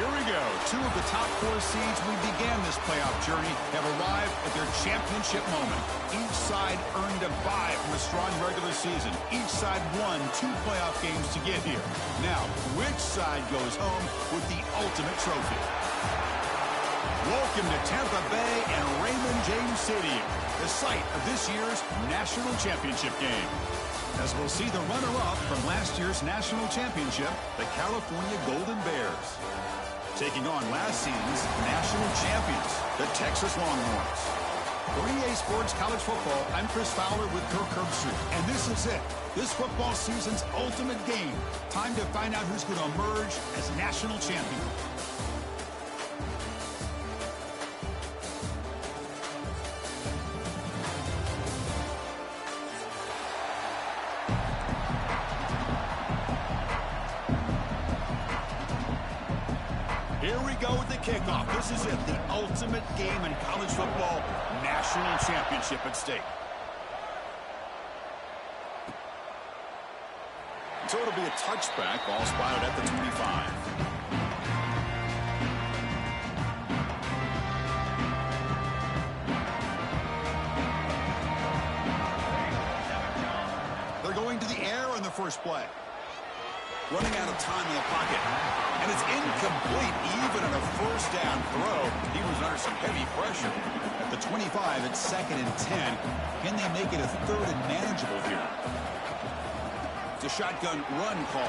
Here we go. Two of the top four seeds we began this playoff journey have arrived at their championship moment. Each side earned a bye from a strong regular season. Each side won 2 playoff games to get here. Now, which side goes home with the ultimate trophy? Welcome to Tampa Bay and Raymond James Stadium, the site of this year's national championship game. As we'll see the runner-up from last year's national championship, the California Golden Bears, taking on last season's national champions, the Texas Longhorns. For EA Sports College Football, I'm Chris Fowler with Kirk Herbstreit, and this is it. This football season's ultimate game. Time to find out who's going to emerge as national champion. Here we go with the kickoff. This is it, the ultimate game in college football, national championship at stake. So it'll be a touchback, ball spotted at the 25. They're going to the air on the first play. Running out of time in the pocket. And it's incomplete even on a first down throw. He was under some heavy pressure. At the 25, it's 2nd and 10. Can they make it a 3rd and manageable here? It's a shotgun run call.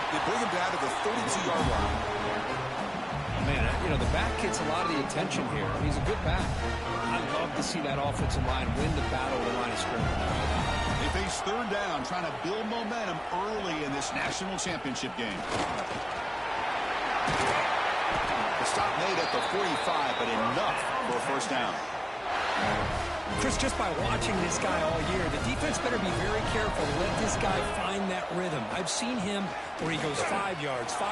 They bring him down to the 32-yard line. Man, you know, the back gets a lot of the attention here. He's a good back. I'd love to see that offensive line win the battle of the line of scrimmage. They face 3rd down, trying to build momentum early in this national championship game. The stop made at the 45, but enough for a first down. Chris, just by watching this guy all year, the defense better be very careful to let this guy find that rhythm. I've seen him where he goes 5 yards, 8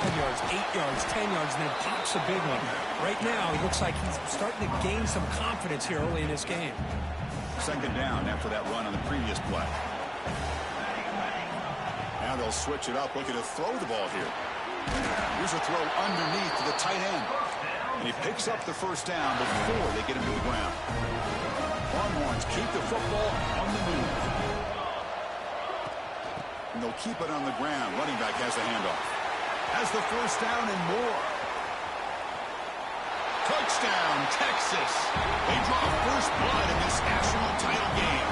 yards, 10 yards, and then pops a big one. Right now, he looks like he's starting to gain some confidence here early in this game. 2nd down after that run on the previous play. Now they'll switch it up, looking to throw the ball here. Here's a throw underneath to the tight end. And he picks up the first down before they get him to the ground. Longhorns keep the football on the move. And they'll keep it on the ground. Running back has the handoff. Has the first down and more. Touchdown, Texas. They draw first blood in this national title game.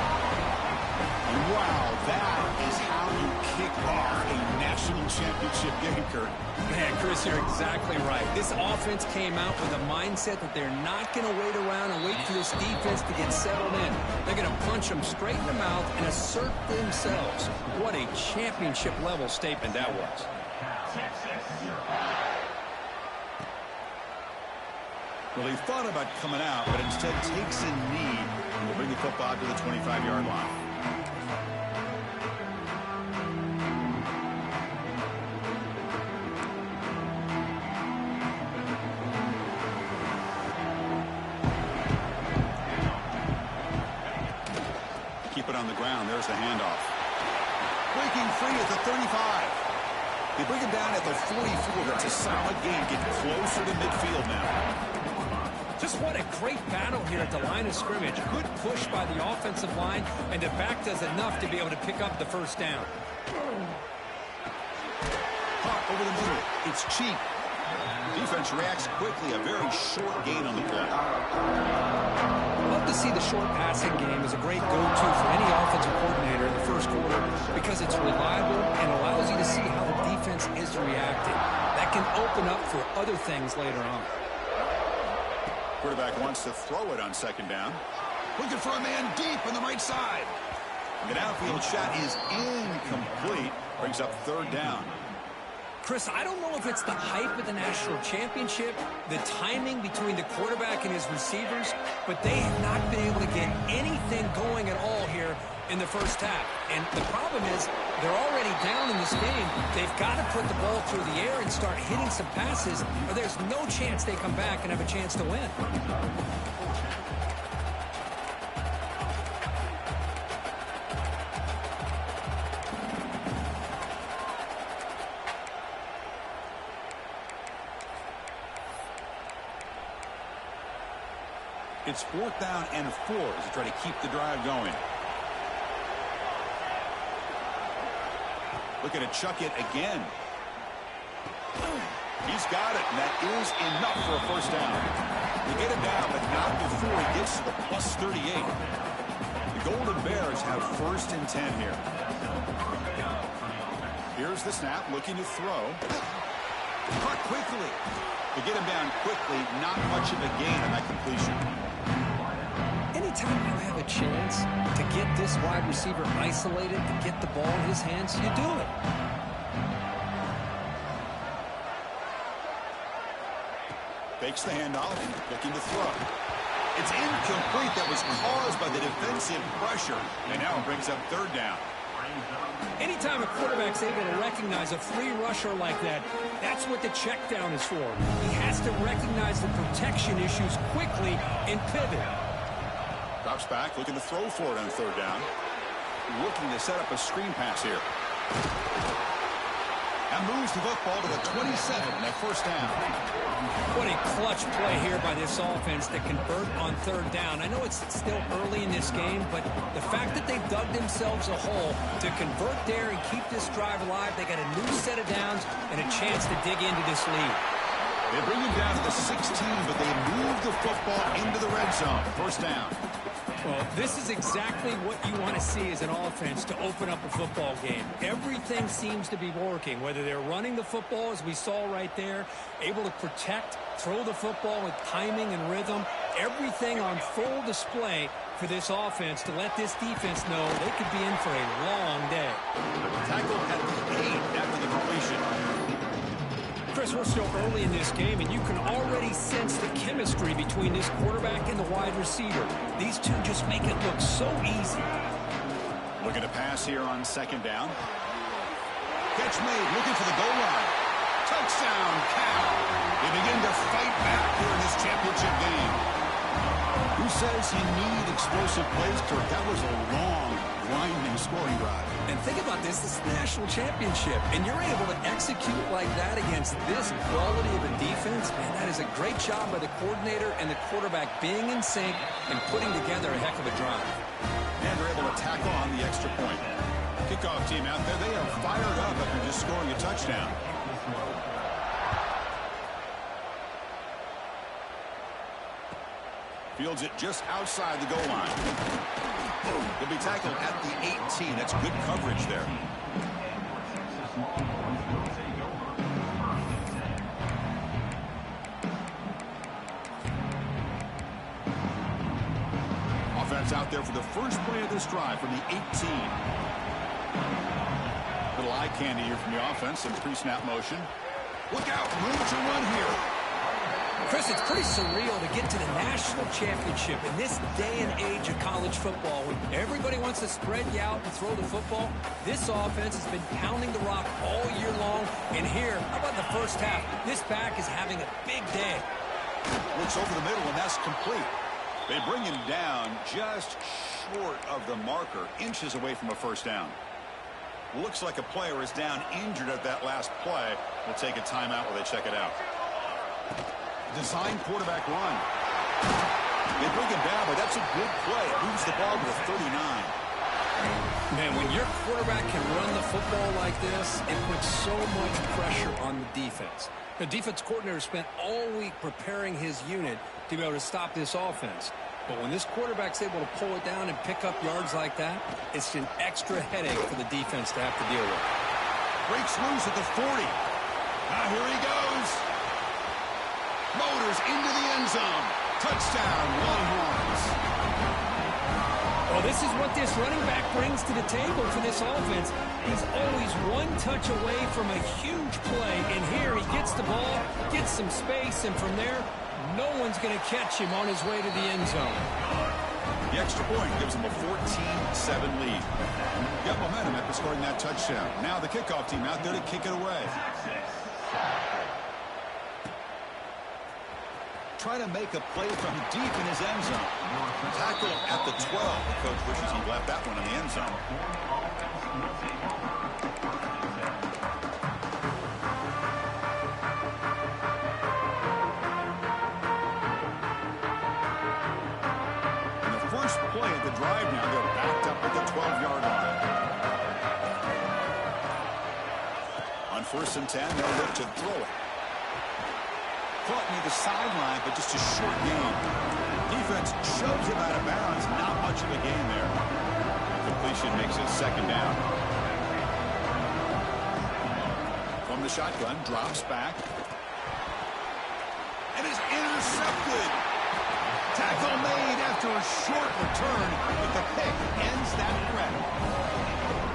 And wow, that is how you kick off a national championship game, Kurt. Man, Chris, you're exactly right. This offense came out with a mindset that they're not going to wait around and wait for this defense to get settled in. They're going to punch them straight in the mouth and assert themselves. What a championship-level statement that was. Well, he thought about coming out, but instead takes a knee and will bring the football to the 25-yard line. Keep it on the ground. There's the handoff. Breaking free at the 35. They bring him down at the 44. That's a solid gain. Getting closer to midfield now. Just what a great battle here at the line of scrimmage. Good push by the offensive line, and the back does enough to be able to pick up the first down. Caught over the middle. It's cheap. Defense reacts quickly. A very short gain on the play. Love to see the short passing game as a great go-to for any offensive coordinator in the first quarter because it's reliable and allows you to see how the defense is reacting. That can open up for other things later on. Quarterback wants to throw it on 2nd down. Looking for a man deep on the right side. The downfield shot is incomplete. Brings up 3rd down. Chris, I don't know if it's the hype of the national championship, the timing between the quarterback and his receivers, but they have not been able to get anything going at all here in the first half. And the problem is they're already down in this game. They've got to put the ball through the air and start hitting some passes, or there's no chance they come back and have a chance to win. It's 4th down and 4 as they try to keep the drive going. Looking to chuck it again. He's got it, and that is enough for a first down. They get it down, but not before he gets to the plus 38. The Golden Bears have 1st and 10 here. Here's the snap, looking to throw. Caught quickly. To get him down quickly, not much of a gain on that completion. Anytime you have a chance to get this wide receiver isolated, to get the ball in his hands, you do it. Fakes the handoff, looking to throw. It's incomplete. That was caused by the defensive pressure. And now it brings up 3rd down. Anytime a quarterback's able to recognize a free rusher like that, that's what the check down is for. He has to recognize the protection issues quickly and pivot. Drops back, looking to throw for it on 3rd down. Looking to set up a screen pass here. And moves the football to the 27 and that 1st down. What a clutch play here by this offense to convert on 3rd down. I know it's still early in this game, but the fact that they've dug themselves a hole to convert there and keep this drive alive, they got a new set of downs and a chance to dig into this lead. They bring him down to the 16, but they move the football into the red zone. 1st down. Well, this is exactly what you want to see as an offense to open up a football game. Everything seems to be working, whether they're running the football, as we saw right there, able to protect, throw the football with timing and rhythm, everything on full display for this offense to let this defense know they could be in for a long day. Tackle at the 8 after the completion. Chris, we're still early in this game, and you can already sense the chemistry between this quarterback and the wide receiver. These two just make it look so easy. Looking to pass here on 2nd down. Catch made, looking for the goal line. Touchdown, Cal. They begin to fight back here in this championship game. Who says you need explosive plays, Kirk? That was a long, winding scoring drive. And think about this is the national championship, and you're able to execute like that against this quality of a defense, man, that is a great job by the coordinator and the quarterback being in sync and putting together a heck of a drive. And they're able to tackle on the extra point. Kickoff team out there, they are fired up after just scoring a touchdown. Fields it just outside the goal line. He'll be tackled at the 18. That's good coverage there. Offense out there for the first play of this drive from the 18. Little eye candy here from the offense in pre-snap motion. Look out, room to run here. Chris, it's pretty surreal to get to the national championship in this day and age of college football when everybody wants to spread you out and throw the football. This offense has been pounding the rock all year long. And here, how about the first half? This back is having a big day. Looks over the middle, and that's complete. They bring him down just short of the marker, inches away from a first down. Looks like a player is down injured at that last play. We'll take a timeout while they check it out. Design quarterback run. They bring him down, but that's a good play. It moves the ball to the 39. Man, when your quarterback can run the football like this, it puts so much pressure on the defense. The defense coordinator spent all week preparing his unit to be able to stop this offense. But when this quarterback's able to pull it down and pick up yards like that, it's an extra headache for the defense to have to deal with. Breaks loose at the 40. Now here he goes. Motors into the end zone. Touchdown, Longhorns. Well, this is what this running back brings to the table for this offense. He's always one touch away from a huge play. And here he gets the ball, gets some space, and from there, no one's going to catch him on his way to the end zone. The extra point gives them a 14-7 lead. Got momentum after scoring that touchdown. Now the kickoff team out there to kick it away. Trying to make a play from deep in his end zone. Tackle at the 12. The coach wishes he left that one in the end zone. now. They're backed up at the 12-yard line. On 1st and 10, they'll look to throw it. Caught near the sideline, but just a short gain. Defense shoves him out of bounds. Not much of a gain there. Completion makes it 2nd down. From the shotgun, drops back. And is intercepted. Tackle made after a short return, but the pick ends that threat.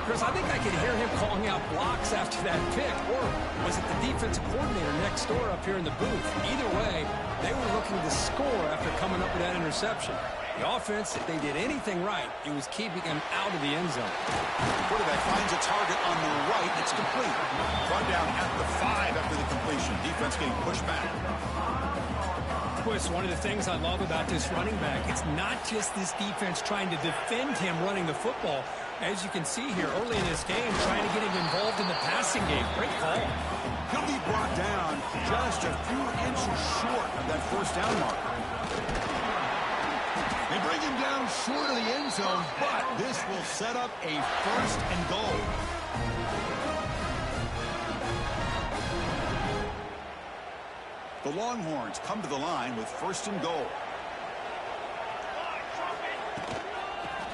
Chris, I think I could hear him calling out blocks after that pick. Or was it the defensive coordinator next door up here in the booth? Either way, they were looking to score after coming up with that interception. The offense, if they did anything right, it was keeping him out of the end zone. Quarterback finds a target on the right. It's complete. Run down at the 5 after the completion. Defense getting pushed back. Chris, one of the things I love about this running back, it's not just this defense trying to defend him running the football. As you can see here early in this game, trying to get him involved in the passing game. Great call. He'll be brought down just a few inches short of that 1st down marker. They bring him down short of the end zone, but this will set up a 1st and goal. The Longhorns come to the line with 1st and goal.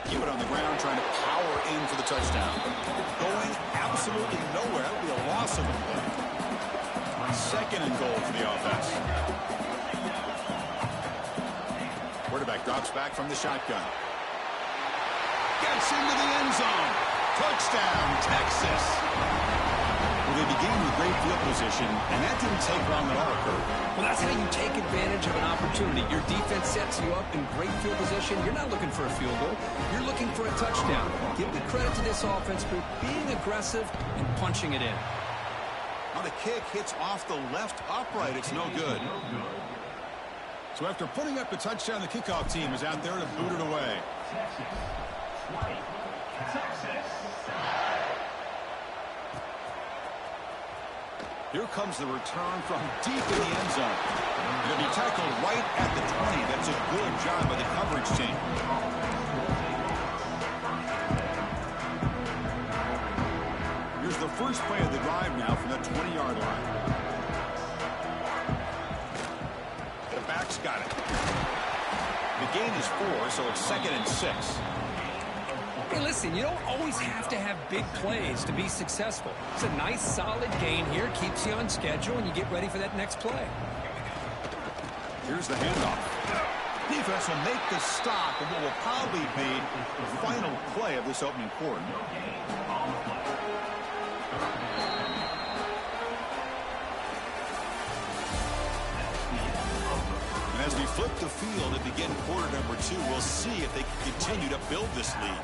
Keep it on the ground, trying to power in for the touchdown. Going absolutely nowhere. That would be a loss of a play. 2nd and goal for the offense. Quarterback drops back from the shotgun. Gets into the end zone. Touchdown, Texas. Well, they began with great field position, and that didn't take long at all, Kurt. Well, that's how you take advantage of an opportunity. Your defense sets you up in great field position. You're not looking for a field goal. You're looking for a touchdown. Give the credit to this offense for being aggressive and punching it in. Now the kick hits off the left upright. It's no good. So after putting up the touchdown, the kickoff team is out there to boot it away. Here comes the return from deep in the end zone. It'll be tackled right at the 20. That's a good job by the coverage team. Here's the first play of the drive now from the 20-yard line. The back's got it. The gain is 4, so it's 2nd and 6. Hey, listen, you don't always have to have big plays to be successful. It's a nice, solid gain here. Keeps you on schedule, and you get ready for that next play. Here's the handoff. Defense will make the stop in what will probably be the final play of this opening quarter. And as we flip the field and begin quarter number 2, we'll see if they can continue to build this lead.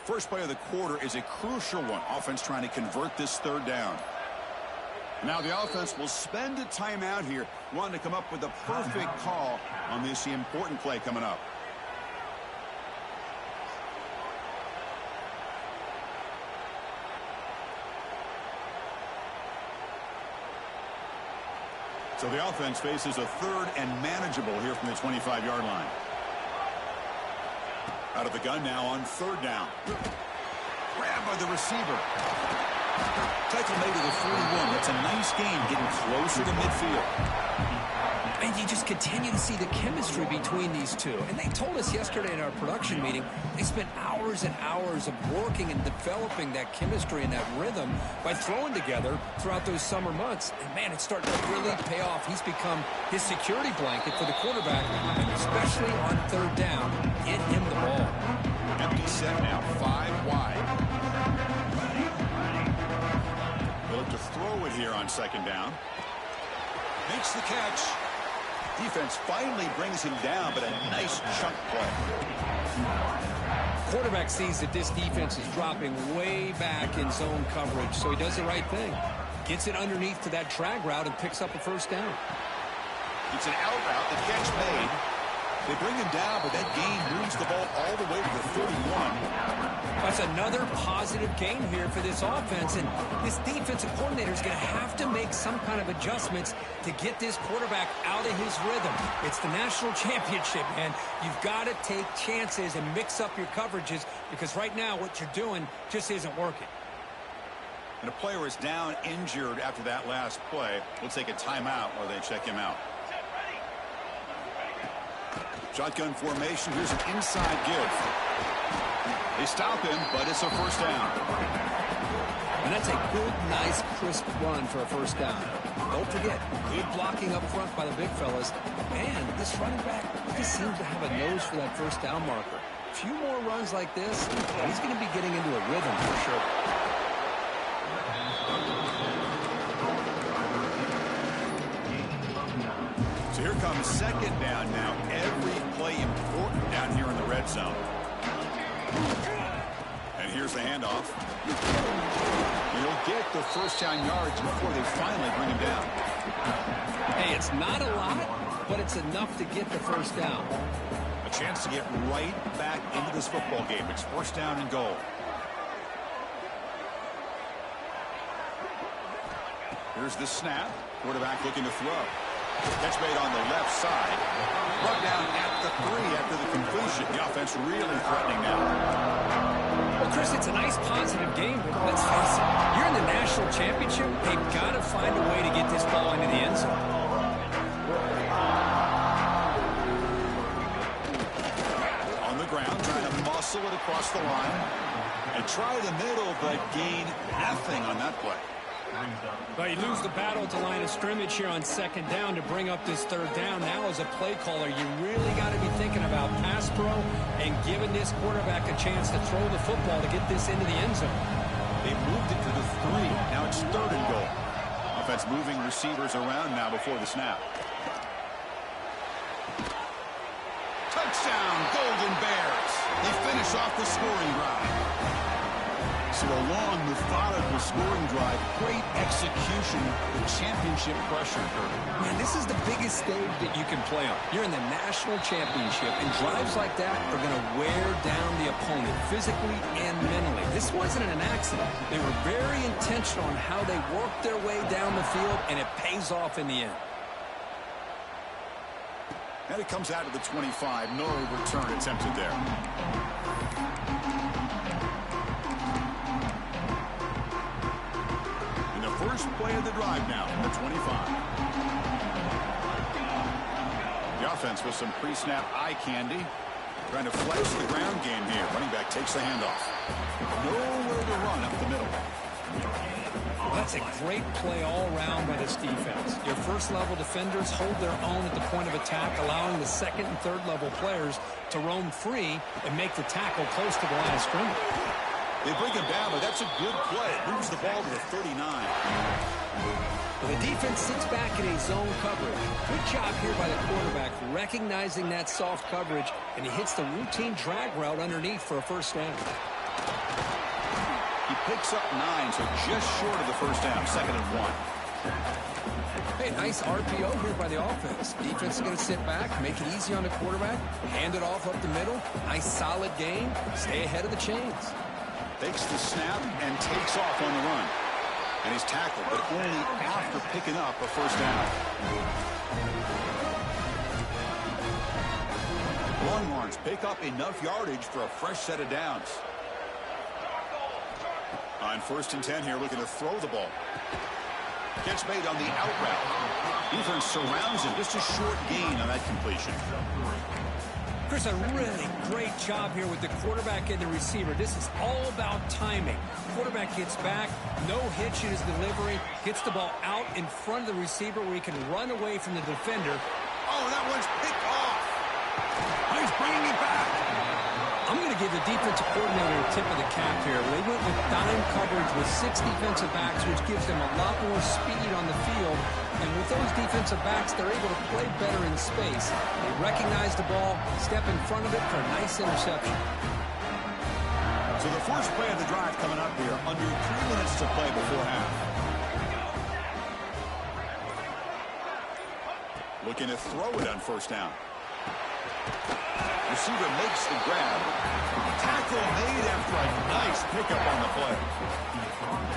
First play of the quarter is a crucial one. Offense trying to convert this 3rd down. Now the offense will spend a timeout here, wanting to come up with a perfect call on this important play coming up. So the offense faces a 3rd and manageable here from the 25-yard line. Out of the gun now on 3rd down. Grabbed by the receiver. Tackle made to the 41. That's a nice game, getting closer to midfield. And you just continue to see the chemistry between these two. And they told us yesterday in our production meeting, they spent hours and hours of working and developing that chemistry and that rhythm by throwing together throughout those summer months. And, man, it's starting to really pay off. He's become his security blanket for the quarterback, and especially on 3rd down, get him the ball. Empty set now, 5 wide. They'll look to throw it here on 2nd down. Makes the catch. Defense finally brings him down, but a nice chunk play. Quarterback sees that this defense is dropping way back in zone coverage, so he does the right thing. Gets it underneath to that drag route and picks up a 1st down. It's an out route, the catch made. They bring him down, but that gain moves the ball all the way to the 31. That's another positive gain here for this offense, and this defensive coordinator is going to have to make some kind of adjustments to get this quarterback out of his rhythm. It's the national championship, man. You've got to take chances and mix up your coverages because right now what you're doing just isn't working. And a player is down injured after that last play. We'll take a timeout while they check him out. Shotgun formation. Here's an inside give. They stop him, but it's a first down. And that's a good, nice, crisp run for a first down. Don't forget, good blocking up front by the big fellas. And this running back just seems to have a nose for that first down marker. A few more runs like this, and he's going to be getting into a rhythm for sure. So here comes second down now. Every play important down here in the red zone. And here's the handoff. He'll get the first down yards before they finally bring him down. Hey, it's not a lot, but it's enough to get the first down. A chance to get right back into this football game. It's first down and goal. Here's the snap. Quarterback looking to throw. Catch made on the left side. Brought down at the 3 after the completion. The offense really threatening now. Well, Chris, it's a nice positive game, but let's face it. You're in the national championship. They've got to find a way to get this ball into the end zone. On the ground, trying to muscle it across the line. And try the middle, but gain nothing on that play. But you lose the battle at the line of scrimmage here on second down to bring up this third down. Now as a play caller, you really got to be thinking about pass pro and giving this quarterback a chance to throw the football to get this into the end zone. They moved it to the 3. Now it's third and goal. Offense moving receivers around now before the snap. Touchdown, Golden Bears. They finish off the scoring drive. So a long, methodical scoring drive. Great execution. The championship pressure. Man, this is the biggest stage that you can play on. You're in the national championship, and drives like that are going to wear down the opponent physically and mentally. This wasn't an accident. They were very intentional on how they worked their way down the field, and it pays off in the end. And it comes out of the 25. No return attempted there. First play of the drive now from the 25. The offense with some pre-snap eye candy. Trying to flex the ground game here. Running back takes the handoff. Nowhere to run up the middle. That's a great play all around by this defense. Your first-level defenders hold their own at the point of attack, allowing the second and third-level players to roam free and make the tackle close to the line of scrimmage. They bring him down, but that's a good play. Moves the ball to the 39. Well, the defense sits back in a zone coverage. Good job here by the quarterback, recognizing that soft coverage, and he hits the routine drag route underneath for a first down. He picks up 9, so just short of the first down, second and 1. Hey, nice RPO here by the offense. Defense is going to sit back, make it easy on the quarterback, hand it off up the middle. Nice solid game. Stay ahead of the chains. Takes the snap and takes off on the run. And he's tackled, but only after picking up a first down. Longhorns pick up enough yardage for a fresh set of downs. On first and 10 here, looking to throw the ball. Gets made on the out route. Defense surrounds him. Just a short gain on that completion. Chris, a really great job here with the quarterback and the receiver. This is all about timing. Quarterback gets back, no hitch in his delivery, gets the ball out in front of the receiver where he can run away from the defender. Oh, that one's picked off. He's bringing it back. I'm going to give the defensive coordinator a tip of the cap here. They went with dime coverage with 6 defensive backs, which gives them a lot more speed on the field. And with those defensive backs, they're able to play better in space. They recognize the ball, step in front of it for a nice interception. So the first play of the drive coming up here, under 3 minutes to play before half. Looking to throw it on first down. Receiver makes the grab. Tackle made after a nice pickup on the play.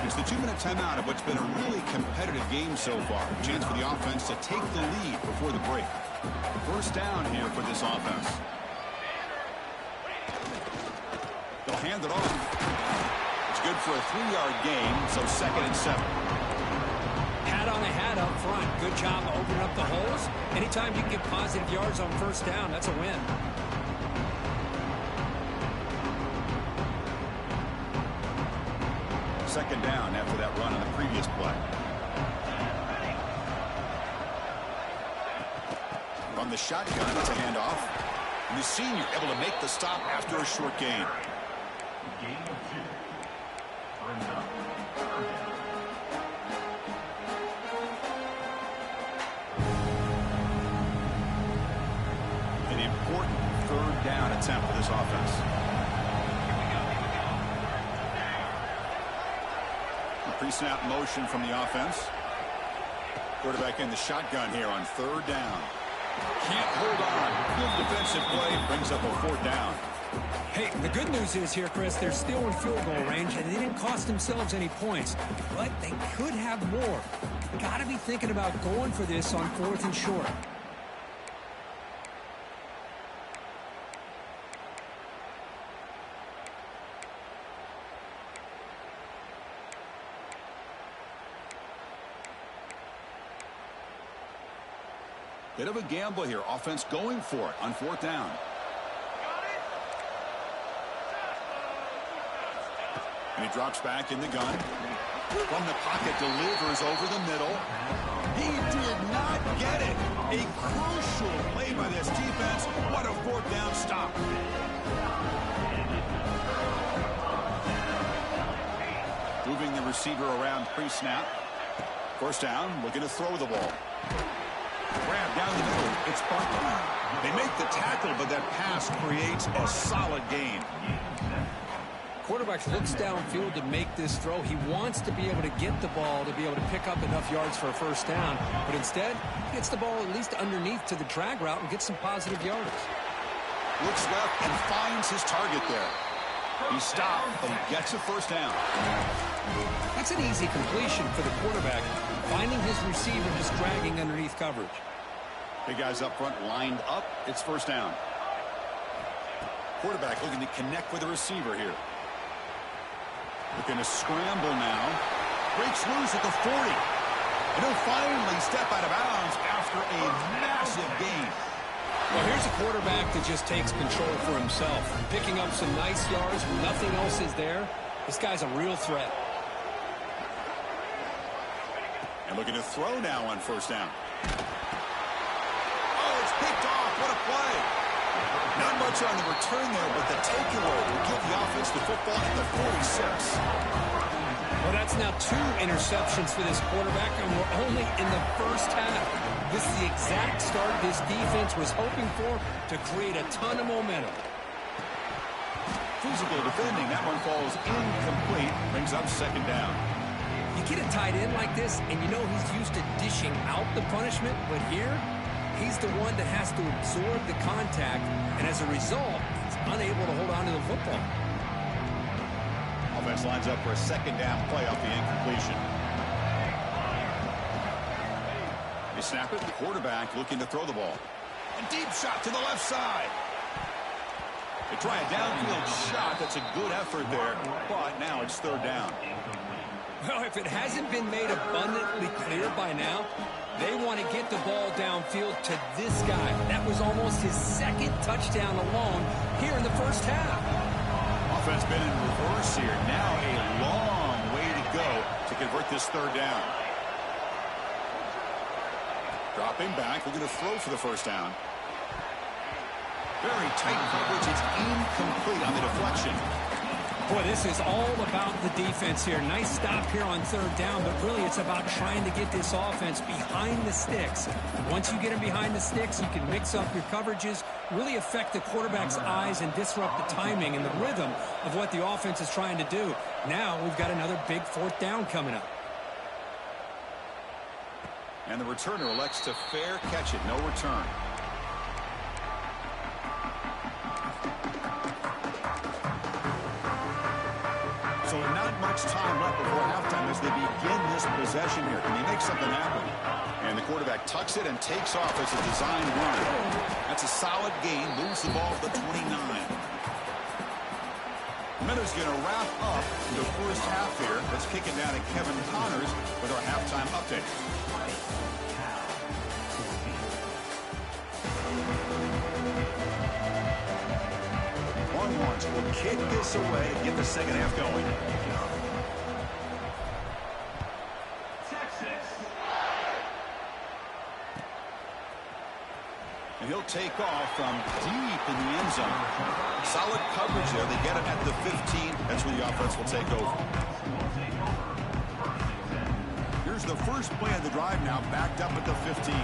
It's the 2-minute timeout of what's been a really competitive game so far. Chance for the offense to take the lead before the break. First down here for this offense. They'll hand it off. It's good for a 3-yard gain, so 2nd and 7. Hat on a hat up front. Good job of opening up the holes. Anytime you can get positive yards on first down, that's a win. Second down after that run on the previous play. From the shotgun, it's a handoff. And the senior able to make the stop after a short gain. An important 3rd down attempt for this offense. Pre-snap motion from the offense. Quarterback in the shotgun here on 3rd down. Can't hold on. Good defensive play brings up a 4th down. Hey, the good news is here, Chris, they're still in field goal range, and they didn't cost themselves any points. But they could have more. Got to be thinking about going for this on 4th and short. Bit of a gamble here. Offense going for it on 4th down. And he drops back in the gun. From the pocket, delivers over the middle. He did not get it. A crucial play by this defense. What a 4th down stop. Moving the receiver around pre-snap. First down, looking to throw the ball. Grab down the middle. It's Buckley. They make the tackle, but that pass creates a solid gain. Quarterback looks downfield to make this throw. He wants to be able to get the ball to be able to pick up enough yards for a first down. But instead, he gets the ball at least underneath to the drag route and gets some positive yards. Looks left and finds his target there. He stopped, but he gets a first down. That's an easy completion for the quarterback, finding his receiver just dragging underneath coverage. Big guys up front lined up. It's first down. Quarterback looking to connect with the receiver here. Looking to scramble now. Breaks loose at the 40. And he'll finally step out of bounds after a massive gain. Well, here's a quarterback that just takes control for himself. Picking up some nice yards when nothing else is there. This guy's a real threat. And looking to throw now on first down. Oh, it's picked off. What a play. Not much on the return there, but the takeaway will give the offense the football at the 46. Well, that's now 2 interceptions for this quarterback, and we're only in the first half. This is the exact start this defense was hoping for to create a ton of momentum. Physical defending. That one falls incomplete. Brings up second down. You get a tight end like this, and you know he's used to dishing out the punishment, but here, he's the one that has to absorb the contact, and as a result, he's unable to hold on to the football. Offense lines up for a second down play off the incompletion. They snap it. The quarterback looking to throw the ball. A deep shot to the left side. They try a downfield shot. That's a good effort there, but now it's third down. Well, if it hasn't been made abundantly clear by now, they want to get the ball downfield to this guy. That was almost his 2nd touchdown alone here in the first half. Offense been in reverse here. Now a long way to go to convert this third down. Dropping back, looking to throw for the first down. Very tight coverage. It's incomplete on the deflection. Boy, this is all about the defense here. Nice stop here on third down, but really it's about trying to get this offense behind the sticks. Once you get them behind the sticks, you can mix up your coverages, really affect the quarterback's eyes and disrupt the timing and the rhythm of what the offense is trying to do. Now we've got another big 4th down coming up. And the returner elects to fair catch it. No return. So not much time left before halftime as they begin this possession here. Can they make something happen? And the quarterback tucks it and takes off as a design run. That's a solid gain. Moves the ball to the 29. Miller's going to wrap up the first half here. Let's kick it down to Kevin Connors with our halftime update. Longhorns will kick this away and get the second half going. And he'll take off from deep in the end zone. Solid coverage there. They get it at the 15. That's where the offense will take over. Here's the first play of the drive now, backed up at the 15.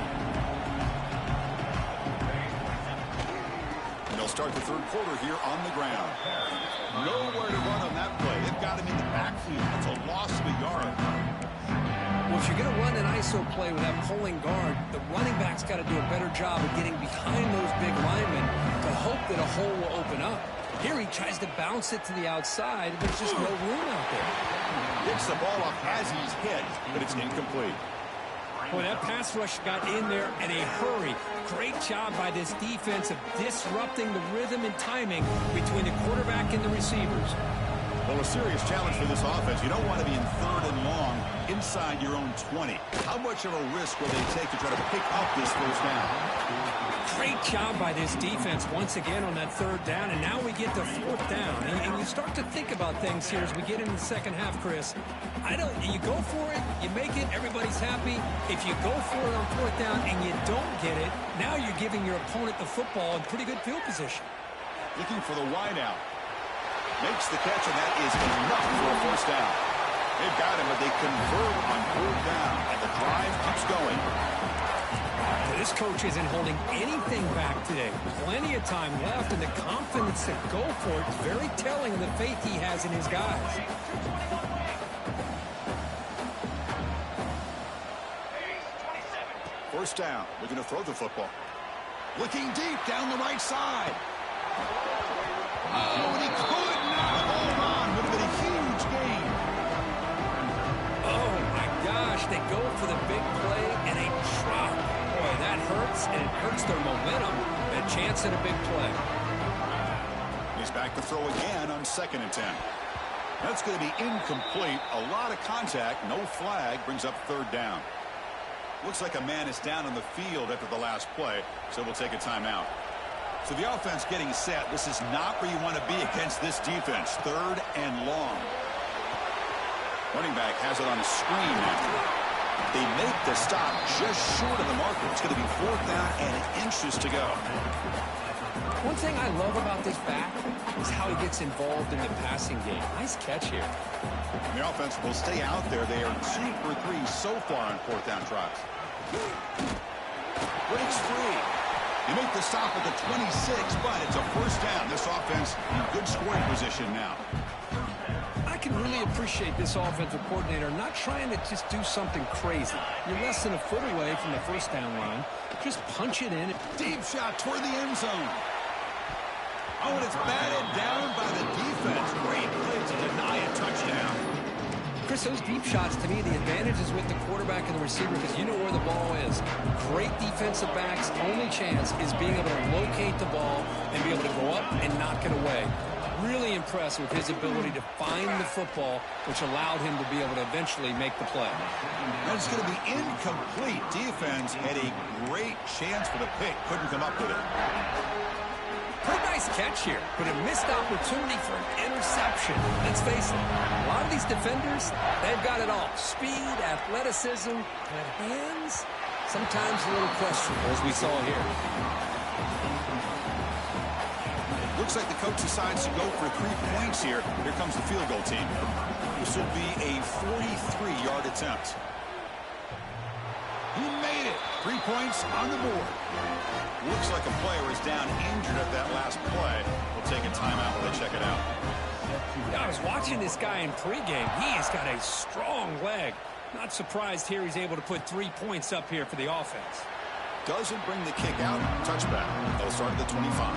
And they'll start the third quarter here on the ground. Nowhere to run on that play. They've got him in the backfield. It's a loss of a yard. Well, if you're going to run an ISO play with that pulling guard, the running back's got to do a better job of getting behind those big linemen to hope that a hole will open up. Here he tries to bounce it to the outside. There's just no room out there. Gets the ball up as he's hit, but it's incomplete. Boy, that pass rush got in there in a hurry. Great job by this defense of disrupting the rhythm and timing between the quarterback and the receivers. Well, a serious challenge for this offense. You don't want to be in third and long inside your own 20. How much of a risk will they take to try to pick up this first down? Great job by this defense once again on that third down, and now we get to fourth down. And you start to think about things here as we get into the second half, Chris. You go for it, you make it, everybody's happy. If you go for it on fourth down and you don't get it, now you're giving your opponent the football in pretty good field position. Looking for the wideout. Makes the catch, and that is enough for a first down. They've got him, but they convert on third down, and the drive keeps going. This coach isn't holding anything back today. Plenty of time left, and the confidence to go for it is very telling of the faith he has in his guys. First down. They're going to throw the football. Looking deep down the right side. Oh, and he could not hold on. Would have been a huge gain. Oh, my gosh. They go for the big play, and they drop. Boy, that hurts, and it hurts their momentum. A chance at a big play. He's back to throw again on 2nd and 10. That's going to be incomplete. A lot of contact. No flag. Brings up third down. Looks like a man is down on the field after the last play, so we'll take a timeout. So the offense getting set. This is not where you want to be against this defense. Third and long. Running back has it on the screen now. They make the stop just short of the marker. It's going to be fourth down and inches to go. One thing I love about this back is how he gets involved in the passing game. Nice catch here. And the offense will stay out there. They are 2 for 3 so far on fourth down tries. Breaks free. You make the stop at the 26, but it's a first down. This offense in good scoring position now. I can really appreciate this offensive coordinator not trying to just do something crazy. You're less than a foot away from the first down line. Just punch it in. Deep shot toward the end zone. Oh, and it's batted down by the defense. Great play to deny a touchdown. Chris, those deep shots, to me, the advantage is with the quarterback and the receiver because you know where the ball is. Great defensive backs' only chance is being able to locate the ball and be able to go up and knock it away. Really impressed with his ability to find the football, which allowed him to be able to eventually make the play. That's going to be incomplete. Defense had a great chance for the pick. Couldn't come up with it. Pretty nice catch here, but a missed opportunity for an interception. Let's face it, a lot of these defenders, they've got it all. Speed, athleticism, but hands, sometimes a little questionable, as we saw here. Looks like the coach decides to go for 3 points here. Here comes the field goal team. This will be a 43-yard attempt. He made it. 3 points on the board. Looks like a player is down injured at that last play. We'll take a timeout while they check it out. Yeah, I was watching this guy in pregame. He has got a strong leg. Not surprised here he's able to put 3 points up here for the offense. Doesn't bring the kick out. Touchback. They'll start at the 25.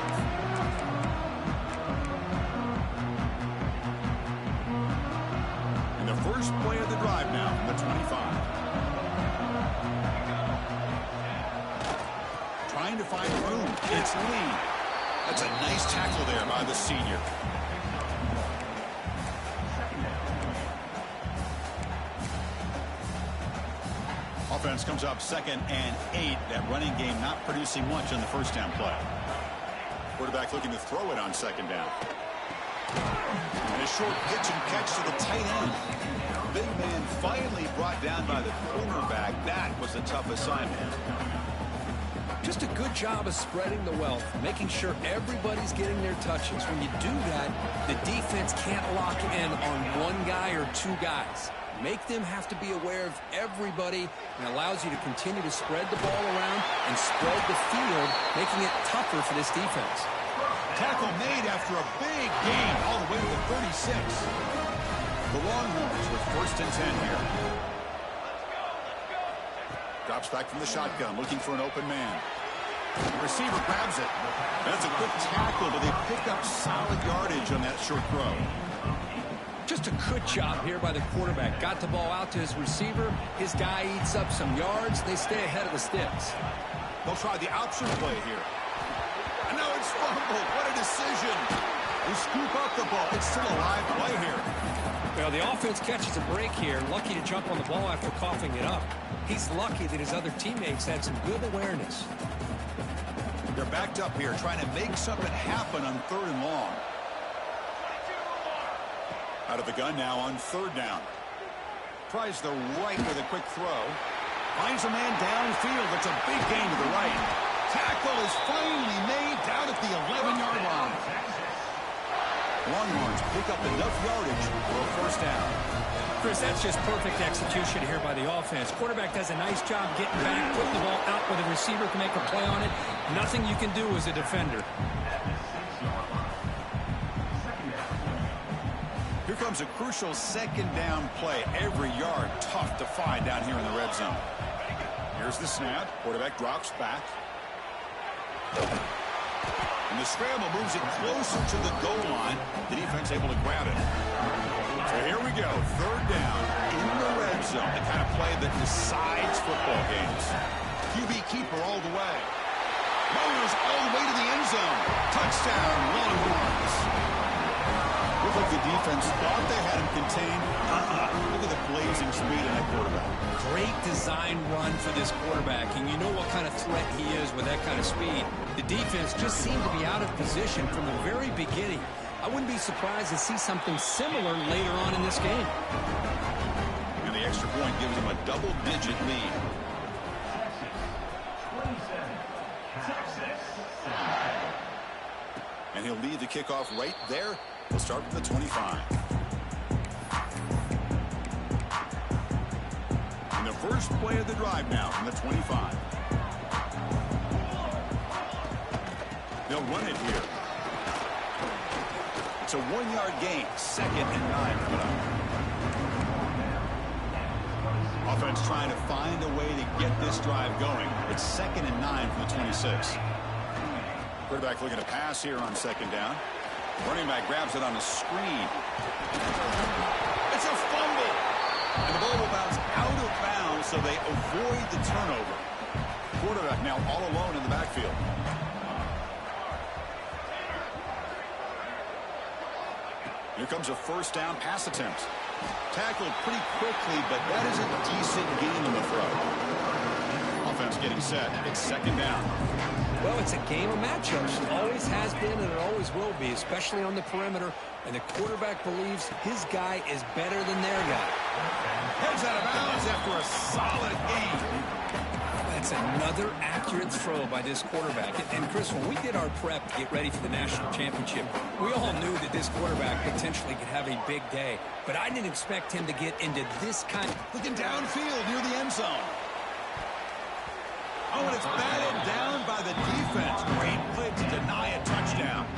first play of the drive now from the 25. Trying to find room. It's Lee. That's a nice tackle there by the senior. Offense comes up 2nd and 8. That running game not producing much on the first down play. Quarterback looking to throw it on 2nd down. And a short pitch and catch to the tight end. Big man finally brought down by the cornerback. That was a tough assignment. Just a good job of spreading the wealth, making sure everybody's getting their touches. When you do that, the defense can't lock in on one guy or two guys. Make them have to be aware of everybody, and allows you to continue to spread the ball around and spread the field, making it tougher for this defense. Tackle made after a big gain all the way to the 36. The Longhorns with 1st and 10 here. Drops back from the shotgun, looking for an open man. The receiver grabs it. That's a good tackle, but they pick up solid yardage on that short throw. Just a good job here by the quarterback. Got the ball out to his receiver. His guy eats up some yards. They stay ahead of the sticks. They'll try the option play here. And now it's fumbled. What a decision. They scoop up the ball. It's still a live play here. Well, the offense catches a break here. Lucky to jump on the ball after coughing it up. He's lucky that his other teammates had some good awareness. They're backed up here, trying to make something happen on 3rd and long. Out of the gun now on 3rd down. Tries the right with a quick throw. Finds a man downfield. That's a big gain to the right. Tackle is finally made down at the 11-yard line. Longhorns pick up enough yardage for a 1st down. Chris, that's just perfect execution here by the offense. Quarterback does a nice job getting back, putting the ball out where the receiver can make a play on it. Nothing you can do as a defender. Here comes a crucial 2nd down play. Every yard tough to find down here in the red zone. Here's the snap. Quarterback drops back. And the scramble moves it closer to the goal line. The defense able to grab it. So here we go. 3rd down in the red zone. The kind of play that decides football games. QB keeper all the way. Mowers all the way to the end zone. Touchdown, Longhorns. Looked like the defense thought they had him contained. Look at the blazing speed in that quarterback. Great design run for this quarterback, and you know what kind of threat he is with that kind of speed. The defense just seemed to be out of position from the very beginning. I wouldn't be surprised to see something similar later on in this game. And the extra point gives them a double-digit lead. And he'll lead the kickoff right there. We'll start with the 25. And the first play of the drive now from the 25. They'll run it here. It's a 1-yard gain. 2nd and 9 coming up. Offense trying to find a way to get this drive going. It's 2nd and 9 from the 26. Quarterback looking to pass here on 2nd down. Running back grabs it on the screen. It's a fumble. And the ball will bounce out of bounds, so they avoid the turnover. Quarterback now all alone in the backfield. Here comes a 1st down pass attempt. Tackled pretty quickly, but that is a decent gain on the throw. Offense getting set. It's 2nd down. Well, it's a game of matchups. It always has been, and it always will be, especially on the perimeter. And the quarterback believes his guy is better than their guy. Heads out of bounds after a solid gain. That's another accurate throw by this quarterback. And Chris, when we did our prep to get ready for the national championship, we all knew that this quarterback potentially could have a big day. But I didn't expect him to get into this kind of... Looking downfield near the end zone. Oh, and it's batted down by the defense. Great play to deny a touchdown.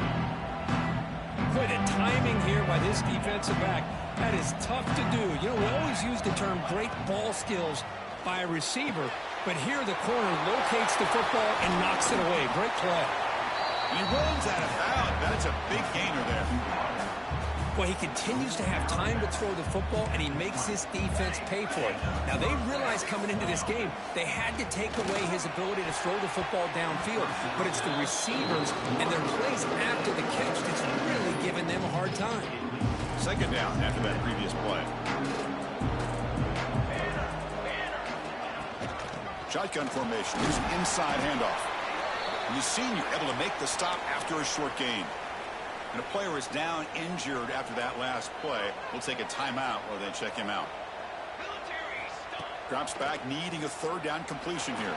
Quite a timing here by this defensive back. That is tough to do. You know, we always use the term great ball skills by a receiver, but here the corner locates the football and knocks it away. Great play. And he runs out of bounds. That's a big gainer there. Well, he continues to have time to throw the football, and he makes this defense pay for it. Now, they realized coming into this game they had to take away his ability to throw the football downfield, but it's the receivers and their plays after the catch that's really giving them a hard time. Second down after that previous play. Shotgun formation. Here's an inside handoff. And you've seen you're able to make the stop after a short gain. And a player is down injured after that last play. We'll take a timeout while they check him out. Drops back, needing a third down completion here.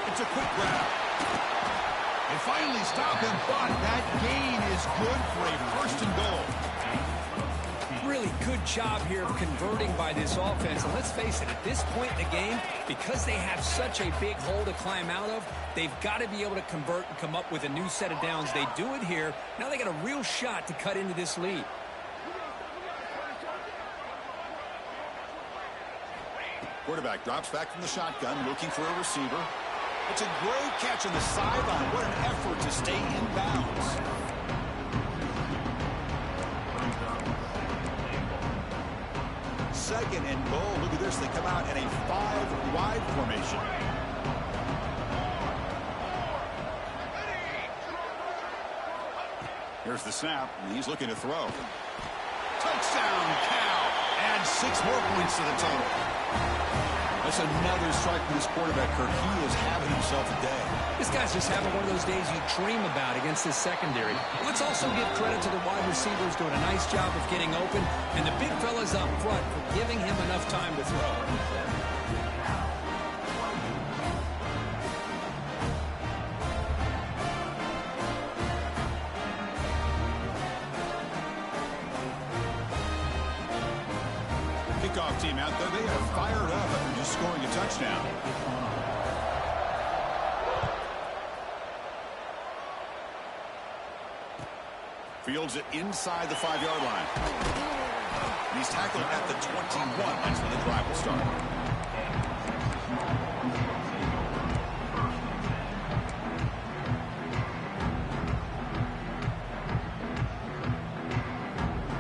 It's a quick grab. They finally stop him, but that gain is good for a first and goal. Really good job here of converting by this offense. And let's face it, at this point in the game, because they have such a big hole to climb out of, they've got to be able to convert and come up with a new set of downs. They do it here. Now they got a real shot to cut into this lead. Quarterback drops back from the shotgun, looking for a receiver. It's a great catch on the sideline. What an effort to stay in bounds. Second and goal. Look at this. They come out in a 5-wide formation. Here's the snap, and he's looking to throw. Touchdown, Cal. Add 6 more points to the total. That's another strike from this quarterback, Kirk. He is having himself a day. This guy's just having one of those days you dream about against this secondary. Let's also give credit to the wide receivers doing a nice job of getting open, and the big fellas up front for giving him enough time to throw. Kickoff team out there, they are fired up after just scoring a touchdown. Fields it inside the 5-yard line. And he's tackled at the 21. That's when the drive will start.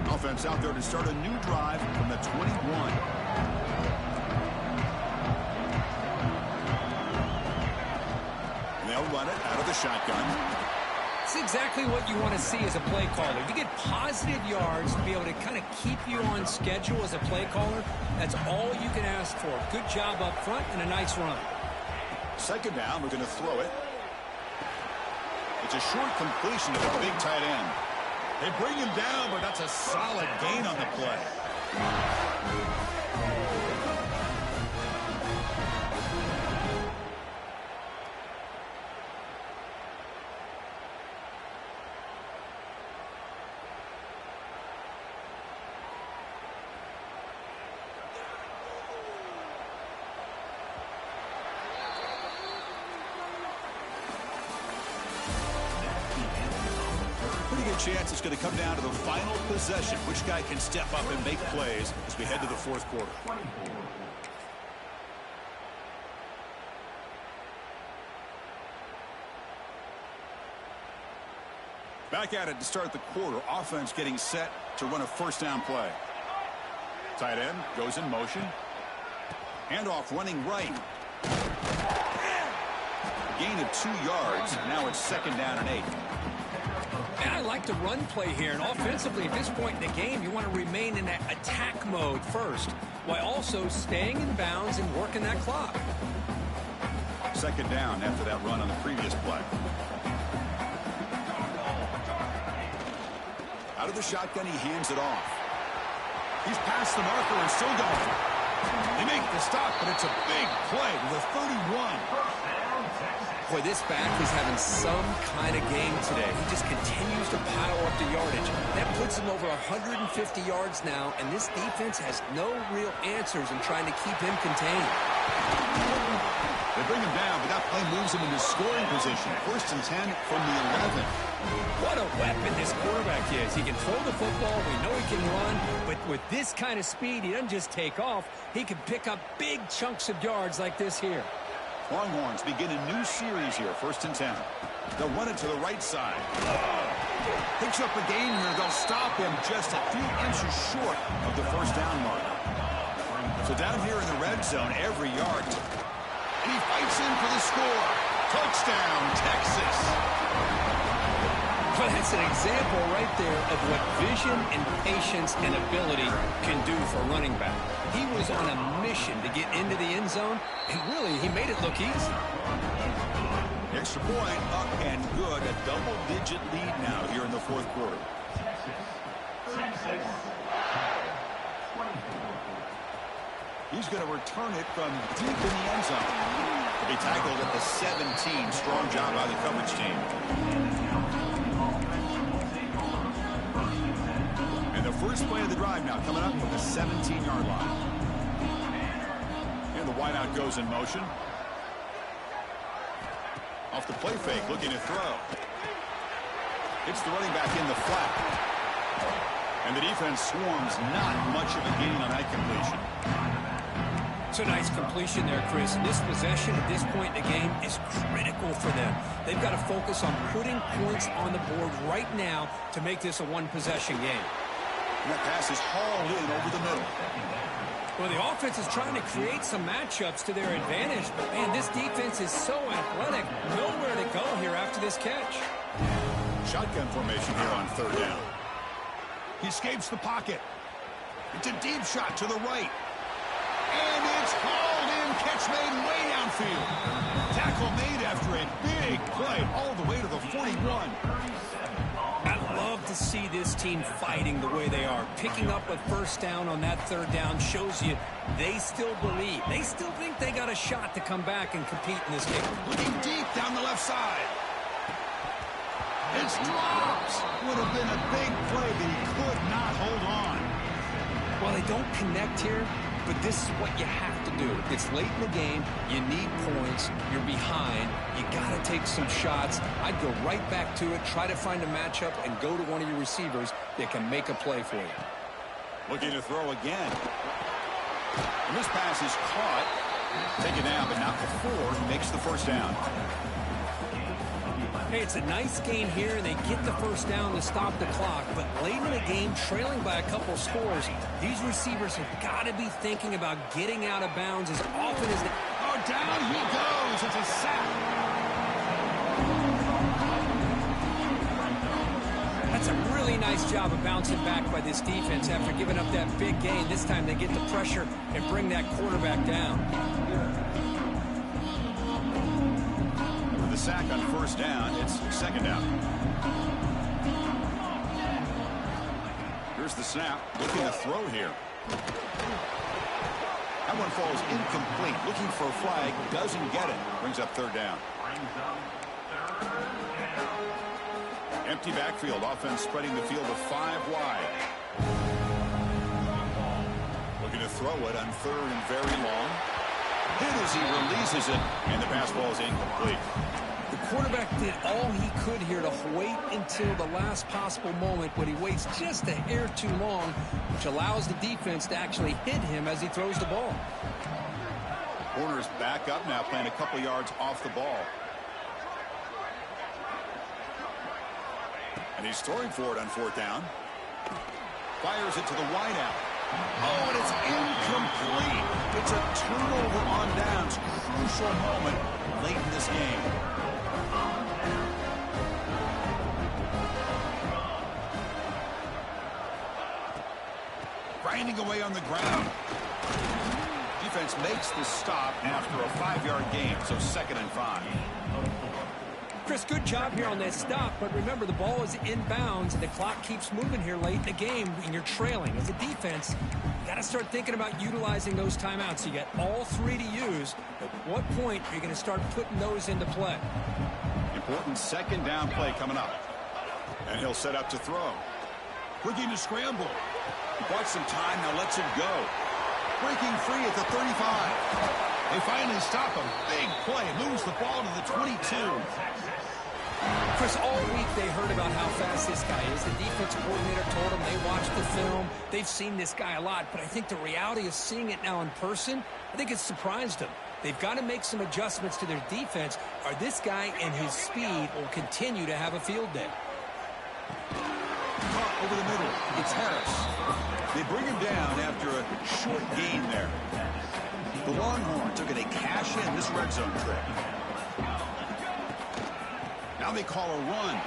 Offense out there to start a new drive from the 21. And they'll run it out of the shotgun. It's exactly what you want to see as a play caller. You get positive yards to be able to kind of keep you on schedule as a play caller. That's all you can ask for. Good job up front and a nice run. Second down, we're going to throw it. It's a short completion to the big tight end. They bring him down, but that's a solid gain on the play. Chance it's going to come down to the final possession. Which guy can step up and make plays as we head to the fourth quarter. Back at it to start the quarter. Offense getting set to run a first down play. Tight end goes in motion. Handoff running right. Gain of 2 yards. Now it's second down and 8. And I like the run play here. And offensively, at this point in the game, you want to remain in that attack mode first, while also staying in bounds and working that clock. Second down after that run on the previous play. Out of the shotgun, he hands it off. He's past the marker and still going. They make the stop, but it's a big play with a 31. Boy, this back is having some kind of game today. He just continues to pile up the yardage. That puts him over 150 yards now, and this defense has no real answers in trying to keep him contained. They bring him down, but that play moves him into scoring position. First and 10 from the 11. What a weapon this quarterback is. He can throw the football. We know he can run, but with this kind of speed, he doesn't just take off. He can pick up big chunks of yards like this here. Longhorns begin a new series here, first and 10. They'll run it to the right side. Picks up a gain here. They'll stop him just a few inches short of the first down mark. So down here in the red zone, every yard. And he fights in for the score. Touchdown, Texas. Well, that's an example right there of what vision and patience and ability can do for a running back. He was on a mission to get into the end zone, and really, he made it look easy. Extra point up and good. A double-digit lead now here in the fourth quarter. He's going to return it from deep in the end zone. He tackled at the 17. Strong job by the coverage team. And the first play of the drive now coming up from the 17-yard line. And the wideout goes in motion. Off the play fake, looking to throw. Hits the running back in the flat. And the defense swarms. Not much of a gain on that completion. It's a nice completion there, Chris. This possession at this point in the game is critical for them. They've got to focus on putting points on the board right now to make this a one-possession game. And that pass is hauled in over the middle. Well, the offense is trying to create some matchups to their advantage, but, man, this defense is so athletic. Nowhere to go here after this catch. Shotgun formation here on third down. He escapes the pocket. It's a deep shot to the right. And it's hauled in. Catch made way downfield. Tackle made after a big play all the way to the 41. I love to see this team fighting the way they are. Picking up a first down on that third down shows you they still believe. They still think they got a shot to come back and compete in this game. Looking deep down the left side. It's dropped. Would have been a big play, but he could not hold on. Well, they don't connect here, but this is what you have to do. It's late in the game. You need points. You're behind. You got to take some shots. I'd go right back to it, try to find a matchup, and go to one of your receivers that can make a play for you. Looking to throw again. And this pass is caught. Taken down, but not before he makes the first down. Hey, it's a nice game here, and they get the first down to stop the clock. But late in the game, trailing by a couple scores, these receivers have got to be thinking about getting out of bounds as often as they... Oh, down he goes. It's a sack. That's a really nice job of bouncing back by this defense after giving up that big gain. This time they get the pressure and bring that quarterback down. The sack on first down. It's second down. Here's the snap. Looking to throw here. That one falls incomplete. Looking for a flag. Doesn't get it. Brings up third down. Empty backfield. Offense spreading the field to 5 wide. Looking to throw it on third and very long. Hit as he releases it. And the pass ball is incomplete. The quarterback did all he could here to wait until the last possible moment, but he waits just a hair too long, which allows the defense to actually hit him as he throws the ball. Corner's back up now, playing a couple yards off the ball. And he's throwing for it on fourth down. Fires it to the wideout. Oh, and it's incomplete. It's a turnover on downs. Crucial moment late in this game. Grinding away on the ground. Defense makes the stop after a 5-yard gain, so 2nd and 5. Chris, good job here on that stop, but remember the ball is inbounds and the clock keeps moving here late in the game and you're trailing. As a defense, you got to start thinking about utilizing those timeouts. You got all 3 to use. At what point are you going to start putting those into play? Important 2nd down play coming up. And he'll set up to throw. Looking to scramble. He bought some time, now lets it go. Breaking free at the 35. They finally stop him. Big play. Moves the ball to the 22. Chris, all week they heard about how fast this guy is. The defense coordinator told them they watched the film. They've seen this guy a lot, but I think the reality of seeing it now in person, I think it's surprised them. They've got to make some adjustments to their defense, or this guy and his speed will continue to have a field day. over the middle. It's Harris. They bring him down after a short gain there. The Longhorns are going to cash in this red zone trip. Now they call a run.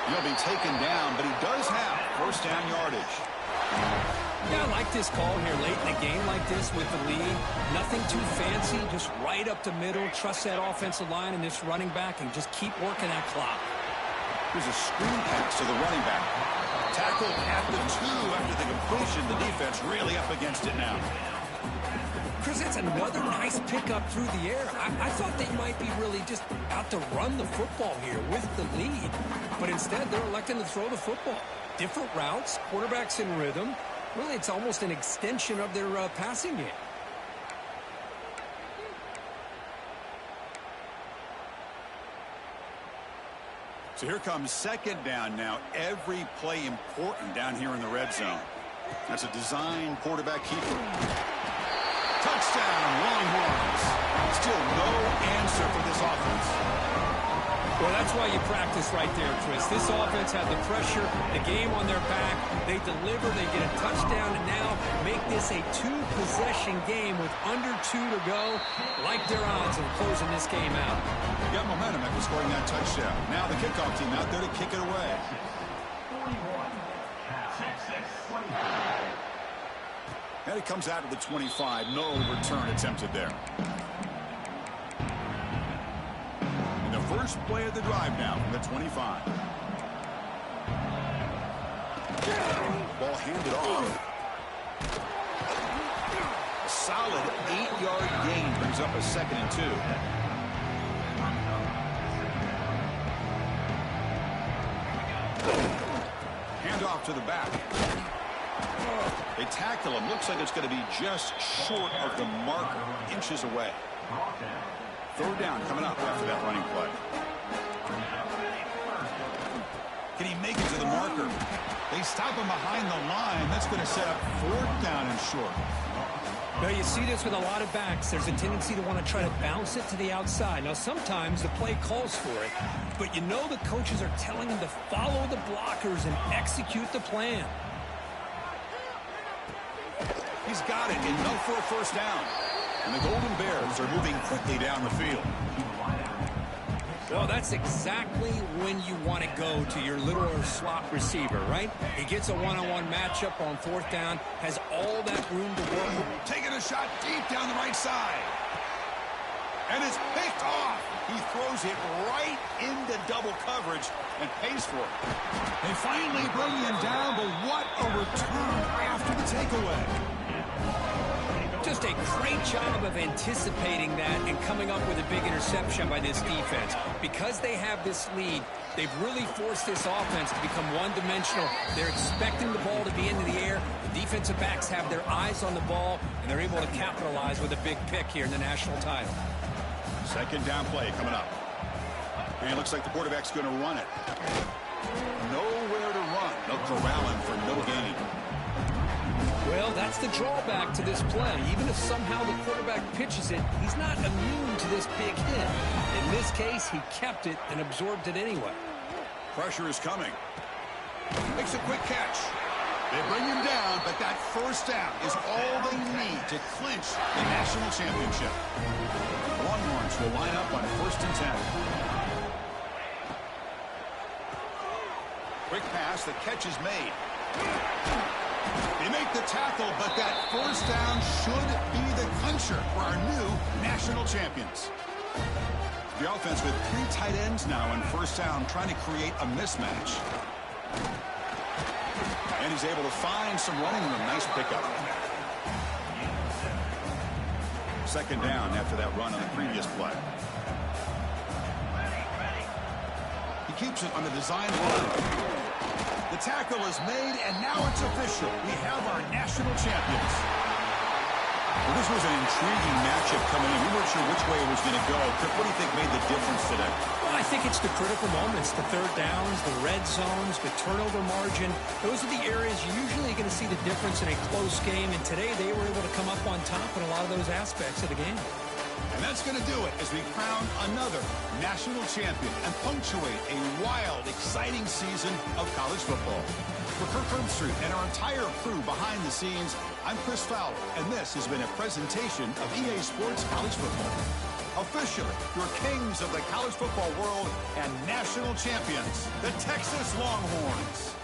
He'll be taken down, but he does have first down yardage. Yeah, I like this call here late in a game like this with the lead. Nothing too fancy, just right up the middle. Trust that offensive line and this running back and just keep working that clock. Here's a screen pass to the running back. Tackled at the 2 after the completion. The defense really up against it now. Chris, that's another nice pickup through the air. I thought they might be really just out to run the football here with the lead. But instead, they're electing to throw the football. Different routes, quarterbacks in rhythm. Really, it's almost an extension of their passing game. So here comes second down now. Every play important down here in the red zone. That's a design quarterback keeper. Touchdown, Longhorns. Still no answer for this offense. Well, that's why you practice right there, Chris. This offense had the pressure, the game on their back. They deliver, they get a touchdown, and now make this a 2-possession game with under 2 to go. Like their odds of closing this game out. Got momentum after scoring that touchdown. Now the kickoff team out there to kick it away. And it comes out of the 25. No return attempted there. And the first play of the drive now from the 25. Ball handed off. A solid 8-yard gain brings up a 2nd and 2. Hand off to the back. They tackle him. Looks like it's going to be just short of the marker. Inches away. 3rd down coming up after that running play. Can he make it to the marker? They stop him behind the line. That's going to set up 4th down and short. Now, you see this with a lot of backs. There's a tendency to want to try to bounce it to the outside. Now, sometimes the play calls for it, but you know the coaches are telling them to follow the blockers and execute the plan. He's got it. Enough for a first down. And the Golden Bears are moving quickly down the field. Well, that's exactly when you want to go to your little slot receiver, right? He gets a one-on-one matchup on 4th down, has all that room to work with. Taking a shot deep down the right side. And it's picked off. He throws it right into double coverage and pays for it. They finally bring him down, but what a return after the takeaway. Just a great job of anticipating that and coming up with a big interception by this defense. Because they have this lead, they've really forced this offense to become one-dimensional. They're expecting the ball to be into the air. The defensive backs have their eyes on the ball, and they're able to capitalize with a big pick here in the national title. 2nd down play coming up. And it looks like the quarterback's going to run it. Nowhere to run. They'll corral him for no gain. Well, that's the drawback to this play. Even if somehow the quarterback pitches it, he's not immune to this big hit. In this case, he kept it and absorbed it anyway. Pressure is coming. Makes a quick catch. They bring him down, but that first down is all they need to clinch the national championship. The Longhorns will line up on 1st and 10. Quick pass, the catch is made. They make the tackle, but that first down should be the clincher for our new national champions. The offense with 3 tight ends now on 1st down, trying to create a mismatch. And he's able to find some running room. Nice pickup. 2nd down after that run on the previous play. He keeps it on the design run. The tackle is made, and now it's official. We have our national champions. Well, this was an intriguing matchup coming in. We weren't sure which way it was going to go. Kirk, what do you think made the difference today? Well, I think it's the critical moments, the 3rd downs, the red zones, the turnover margin. Those are the areas you're usually going to see the difference in a close game, and today they were able to come up on top in a lot of those aspects of the game. And that's going to do it as we crown another national champion and punctuate a wild, exciting season of college football. For Kirk Herbstreit and our entire crew behind the scenes, I'm Chris Fowler, and this has been a presentation of EA Sports College Football. Officially, your kings of the college football world and national champions, the Texas Longhorns.